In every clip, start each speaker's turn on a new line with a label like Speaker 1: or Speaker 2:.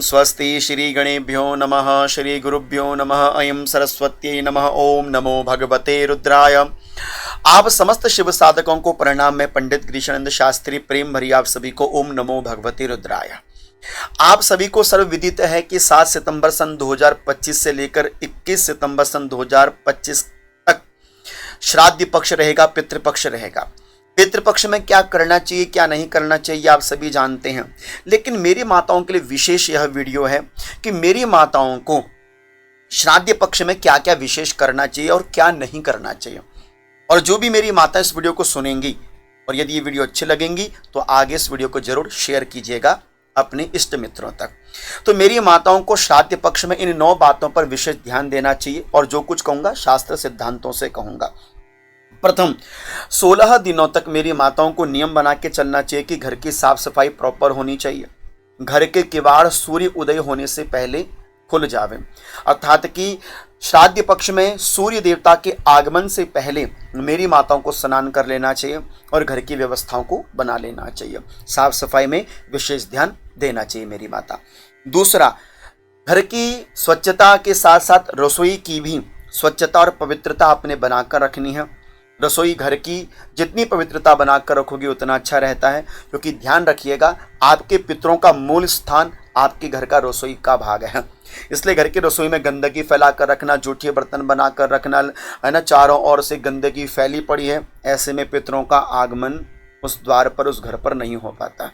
Speaker 1: स्वस्ति श्री गणेभ्यो नमः श्री गुरुभ्यो नमः ऐं सरस्वत्यै नमः ओम नमो भगवते रुद्राय। आप समस्त शिव साधकों को प्रणाम। मैं पंडित गिरीशानंद शास्त्री प्रेम भरी आप सभी को ओम नमो भगवते रुद्राय। आप सभी को सर्व विदित है कि 7 सितंबर सन 2025 से लेकर 21 सितंबर सन 2025 तक श्राद्ध पक्ष रहेगा, पितृपक्ष रहेगा। पितृपक्ष में क्या करना चाहिए क्या नहीं करना चाहिए आप सभी जानते हैं, लेकिन मेरी माताओं के लिए विशेष यह वीडियो है कि मेरी माताओं को श्राद्ध पक्ष में क्या क्या विशेष करना चाहिए और क्या नहीं करना चाहिए। और जो भी मेरी माता इस वीडियो को सुनेंगी और यदि ये वीडियो अच्छी लगेंगी तो आगे इस वीडियो को जरूर शेयर कीजिएगा अपने इष्ट मित्रों तक। तो मेरी माताओं को श्राद्ध पक्ष में इन 9 बातों पर विशेष ध्यान देना चाहिए और जो कुछ कहूंगा शास्त्र सिद्धांतों से कहूंगा। प्रथम 16 दिनों तक मेरी माताओं को नियम बना के चलना चाहिए कि घर की साफ सफाई प्रॉपर होनी चाहिए। घर के किवाड़ सूर्य उदय होने से पहले खुल जावे, अर्थात कि श्राद्ध पक्ष में सूर्य देवता के आगमन से पहले मेरी माताओं को स्नान कर लेना चाहिए और घर की व्यवस्थाओं को बना लेना चाहिए। साफ सफाई में विशेष ध्यान देना चाहिए मेरी माता। दूसरा, घर की स्वच्छता के साथ साथ रसोई की भी स्वच्छता और पवित्रता आपने बनाकर रखनी है। रसोई घर की जितनी पवित्रता बनाकर रखोगे उतना अच्छा रहता है, क्योंकि ध्यान रखिएगा आपके पितरों का मूल स्थान आपके घर का रसोई का भाग है। इसलिए घर की रसोई में गंदगी फैला कर रखना, जूठे बर्तन बनाकर रखना है ना, चारों ओर से गंदगी फैली पड़ी है, ऐसे में पितरों का आगमन उस द्वार पर उस घर पर नहीं हो पाता।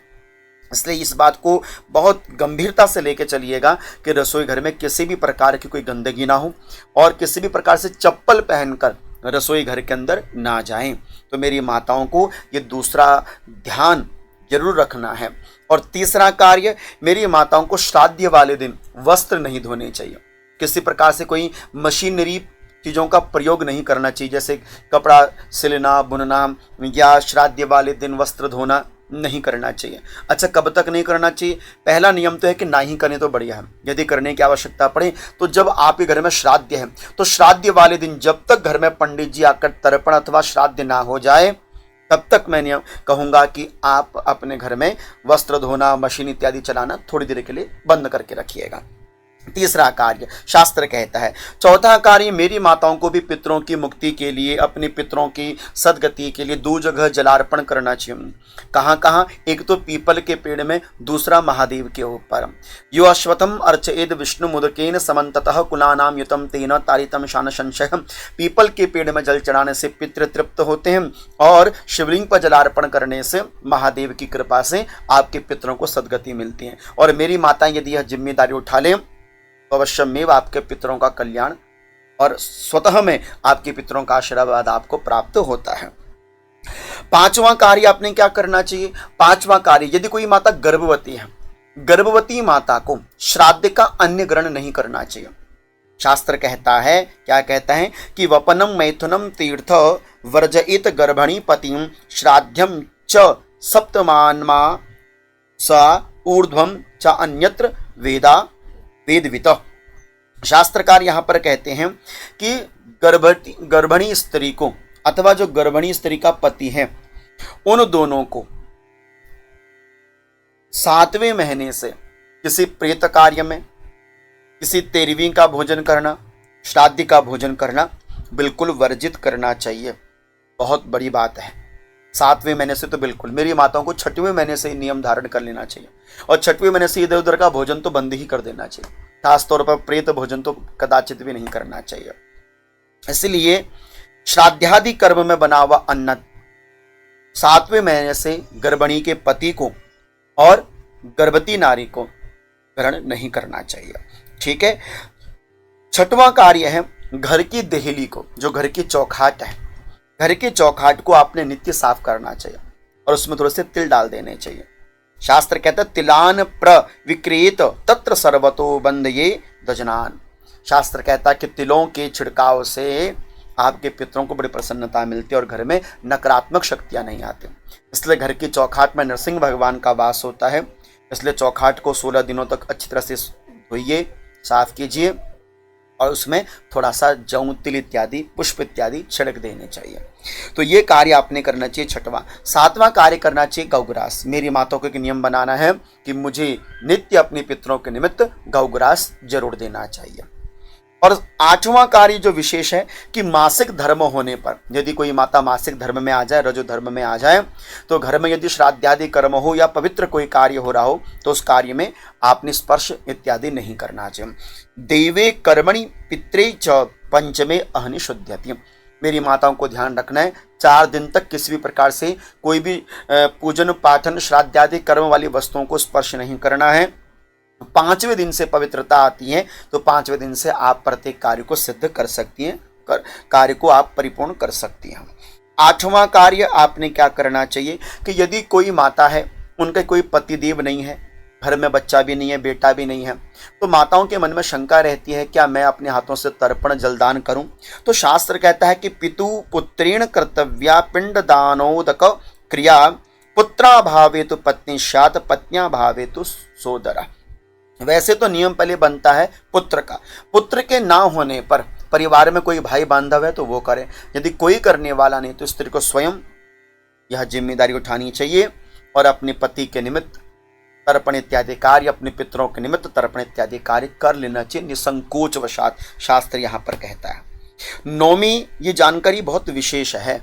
Speaker 1: इसलिए इस बात को बहुत गंभीरता से लेकर चलिएगा कि रसोई घर में किसी भी प्रकार की कोई गंदगी ना हो और किसी भी प्रकार से चप्पल पहनकर रसोई घर के अंदर ना जाएं। तो मेरी माताओं को ये दूसरा ध्यान जरूर रखना है। और तीसरा कार्य, मेरी माताओं को श्राद्ध वाले दिन वस्त्र नहीं धोने चाहिए। किसी प्रकार से कोई मशीनरी चीज़ों का प्रयोग नहीं करना चाहिए, जैसे कपड़ा सिलना बुनना या श्राद्ध वाले दिन वस्त्र धोना नहीं करना चाहिए। अच्छा, कब तक नहीं करना चाहिए? पहला नियम तो है कि ना ही करें तो बढ़िया है। यदि करने की आवश्यकता पड़े तो जब आपके घर में श्राद्ध है तो श्राद्ध वाले दिन जब तक घर में पंडित जी आकर तर्पण अथवा श्राद्ध ना हो जाए तब तक मैं नियम कहूँगा कि आप अपने घर में वस्त्र धोना मशीन इत्यादि चलाना थोड़ी देर के लिए बंद करके रखिएगा। तीसरा कार्य शास्त्र कहता है। चौथा कार्य, मेरी माताओं को भी पितरों की मुक्ति के लिए, अपने पितरों की सदगति के लिए 2 जगह जलार्पण करना चाहिए। कहाँ कहाँ? एक तो पीपल के पेड़ में, दूसरा महादेव के ऊपर। यो अश्वत्थम अर्चयेद विष्णु मुदकेन समन्ततः कुलानाम युतम तेन तारितम शान संशय। पीपल के पेड़ में जल चढ़ाने से पितृ तृप्त होते हैं और शिवलिंग पर जलार्पण करने से महादेव की कृपा से आपके पितरों को सदगति मिलती है। और मेरी माताएं यदि यह जिम्मेदारी उठा लें तो अवश्य में आपके पितरों का कल्याण और स्वतः में आपके पितरों का आशीर्वाद आपको प्राप्त होता है। 5वां कार्य आपने क्या करना चाहिए? 5वां कार्य, यदि कोई माता गर्भवती है, गर्भवती माता को श्राद्ध का अन्य ग्रहण नहीं करना चाहिए। शास्त्र कहता है, क्या कहता है कि वपनम मैथुनम तीर्थ वर्जयित गर्भणी पतिम श्राद्धम च सप्तमानमा सा ऊर्ध्वम च अन्यत्र वेदवित। शास्त्रकार यहाँ पर कहते हैं कि गर्भिणी स्त्री को अथवा जो गर्भिणी स्त्री का पति है उन दोनों को 7वें महीने से किसी प्रेत कार्य में, किसी 13वीं का भोजन करना, श्राद्ध का भोजन करना बिल्कुल वर्जित करना चाहिए। बहुत बड़ी बात है। 7वें महीने से तो बिल्कुल, मेरी माताओं को 6वें महीने से ही नियम धारण कर लेना चाहिए और 6वें महीने से इधर उधर का भोजन तो बंद ही कर देना चाहिए। खासतौर पर प्रेत भोजन तो कदाचित भी नहीं करना चाहिए। इसलिए श्राद्धादि कर्म में बना हुआ अन्न 7वें महीने से गर्भिणी के पति को और गर्भवती नारी को ग्रहण नहीं करना चाहिए। ठीक है। 6वां कार्य है, घर की देहली को, जो घर की चौखाट है, घर के चौखाट को आपने नित्य साफ करना चाहिए और उसमें थोड़े से तिल डाल देने चाहिए। शास्त्र कहता है तिलान प्रविक्रेत तत्र सर्वतो बंधये दजनान। शास्त्र कहता है कि तिलों के छिड़काव से आपके पितरों को बड़ी प्रसन्नता मिलती है और घर में नकारात्मक शक्तियां नहीं आती। इसलिए घर की चौखाट में नरसिंह भगवान का वास होता है, इसलिए चौखाट को 16 दिनों तक अच्छी तरह से धोइए, साफ कीजिए और उसमें थोड़ा सा जौ तिल इत्यादि पुष्प इत्यादि छिड़क देने चाहिए। तो ये कार्य आपने करना चाहिए। छठवां। सातवां कार्य करना चाहिए गौग्रास। मेरी माताओं को एक नियम बनाना है कि मुझे नित्य अपने पितरों के निमित्त गौग्रास जरूर देना चाहिए। और आठवां कार्य जो विशेष है कि मासिक धर्म होने पर, यदि कोई माता मासिक धर्म में आ जाए, रजो धर्म में आ जाए, तो घर में यदि श्राद्धादि कर्म हो या पवित्र कोई कार्य हो रहा हो तो उस कार्य में आपने स्पर्श इत्यादि नहीं करना चाहिए। देवे कर्मणि पित्रे च पंचमे अहनि शुद्ध्यति। मेरी माताओं को ध्यान रखना है 4 दिन तक किसी भी प्रकार से कोई भी पूजन पाठन श्राद्धादि कर्म वाली वस्तुओं को स्पर्श नहीं करना है। 5वें दिन से पवित्रता आती है, तो 5वें दिन से आप प्रत्येक कार्य को सिद्ध कर सकती हैं, कार्य को आप परिपूर्ण कर सकती हैं। 8वां कार्य आपने क्या करना चाहिए कि यदि कोई माता है, उनका कोई पतिदेव नहीं है, घर में बच्चा भी नहीं है, बेटा भी नहीं है, तो माताओं के मन में शंका रहती है क्या मैं अपने हाथों से तर्पण जलदान करूं? तो शास्त्र कहता है कि पितु पुत्रेण कर्तव्या पिंड दानोदक क्रिया पुत्राभावे तो पत्नी शात पत्न्याभावे तो सोदरा। वैसे तो नियम पहले बनता है पुत्र का। पुत्र के ना होने पर परिवार में कोई भाई बांधव है तो वो करे, यदि कोई करने वाला नहीं तो स्त्री को स्वयं यह जिम्मेदारी उठानी चाहिए और अपने पति के निमित्त तर्पण इत्यादि कार्य, अपने पितरों के निमित्त तर्पण इत्यादि कार्य कर लेना चाहिए निसंकोच वशात, शास्त्र यहाँ पर कहता है। 9वीं ये जानकारी बहुत विशेष है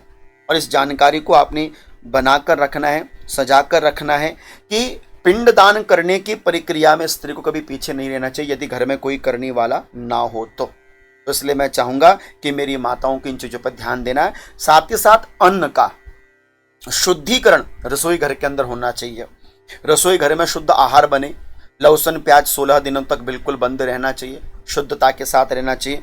Speaker 1: और इस जानकारी को आपने बनाकर रखना है, सजाकर रखना है कि पिंडदान करने की प्रक्रिया में स्त्री को कभी पीछे नहीं रहना चाहिए यदि घर में कोई करने वाला ना हो तो इसलिए मैं चाहूंगा कि मेरी माताओं की इन चीजों पर ध्यान देना है। साथ ही साथ अन्न का शुद्धिकरण रसोई घर के अंदर होना चाहिए। रसोई घर में शुद्ध आहार बने, लहसुन प्याज 16 दिनों तक बिल्कुल बंद रहना चाहिए, शुद्धता के साथ रहना चाहिए।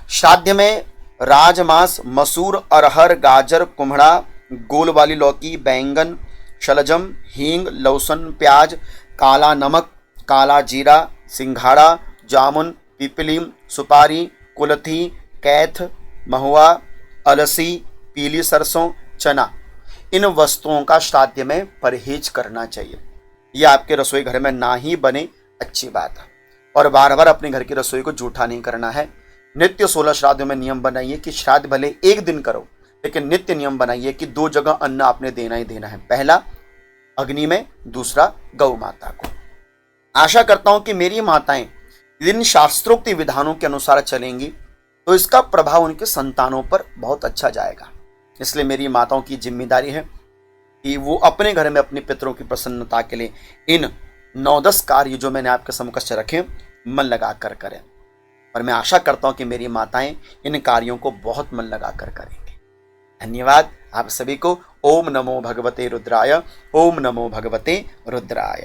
Speaker 1: श्राद्ध में राजमांस, मसूर, अरहर, गाजर, कुम्हड़ा, गोल वाली लौकी, बैंगन, शलजम, हींग, लहसुन प्याज, काला नमक, काला जीरा, सिंघाड़ा, जामुन, पिपलीम, सुपारी, कुलथी, कैथ, महुआ, अलसी, पीली सरसों, चना, इन वस्तुओं का श्राद्ध में परहेज करना चाहिए। यह आपके रसोई घर में ना ही बने, अच्छी बात है। और बार बार अपने घर की रसोई को जूठा नहीं करना है। नित्य 16 श्राद्धों में नियम बनाइए कि श्राद्ध भले एक दिन करो लेकिन नित्य नियम बनाइए कि 2 जगह अन्न आपने देना ही देना है, पहला अग्नि में, दूसरा गौ माता को। आशा करता हूं कि मेरी माताएं इन शास्त्रोक्त विधानों के अनुसार चलेंगी तो इसका प्रभाव उनके संतानों पर बहुत अच्छा जाएगा। इसलिए मेरी माताओं की जिम्मेदारी है कि वो अपने घर में अपने पितरों की प्रसन्नता के लिए इन 9-10 कार्य जो मैंने आपके समक्ष रखे मन लगा कर करें। और मैं आशा करता हूं कि मेरी माताएं इन कार्यों को बहुत मन लगा कर करेंगे। धन्यवाद आप सभी को। ओम नमो भगवते रुद्राय। ओम नमो भगवते रुद्राय।